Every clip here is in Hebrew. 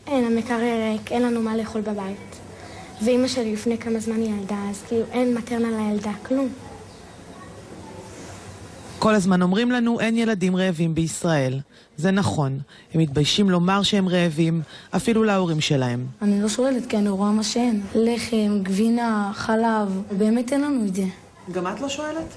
אין, המקרר ריק, אין לנו מה לאכול בבית. ואמא שלי לפני כמה זמן היא ילדה, אז כאילו אין מטרנה לילדה, כלום. כל הזמן אומרים לנו אין ילדים רעבים בישראל. זה נכון, הם מתביישים לומר שהם רעבים, אפילו להורים שלהם. אני לא שואלת כי אני רואה מה שאין. לחם, גבינה, חלב, באמת אין לנו את זה. גם את לא שואלת?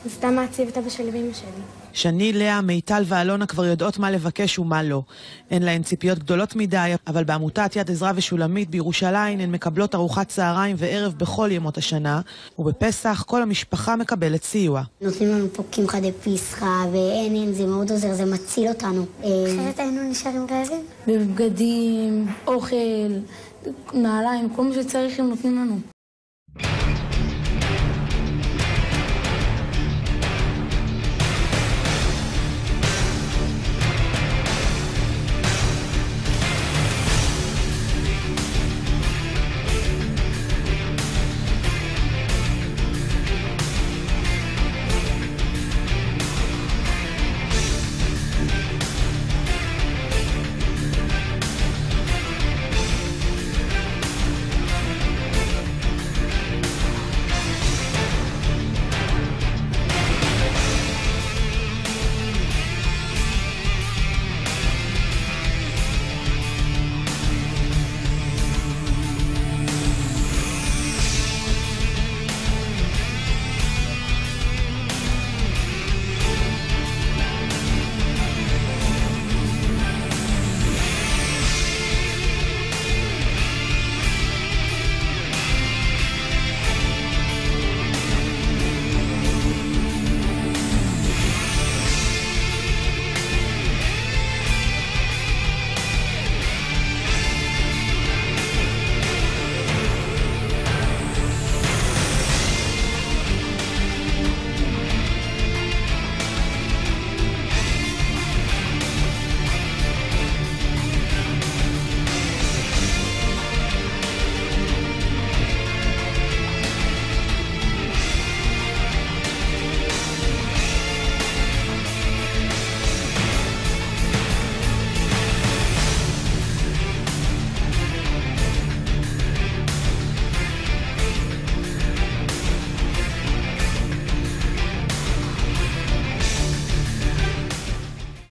זה סתם מעציב את אבא שלי ואמא שלי. שני, לאה, מיטל ואלונה כבר יודעות מה לבקש ומה לא. אין להן ציפיות גדולות מדי, אבל בעמותת יד עזרא ושולמית בירושלים הן מקבלות ארוחת צהריים וערב בכל ימות השנה, ובפסח כל המשפחה מקבלת סיוע. נותנים לנו פה קמחא דפסחא, ואין, זה מאוד עוזר, זה מציל אותנו. אחרת היינו נשארים רעבים. בבגדים, אוכל, נעליים, כל מה שצריך הם נותנים לנו.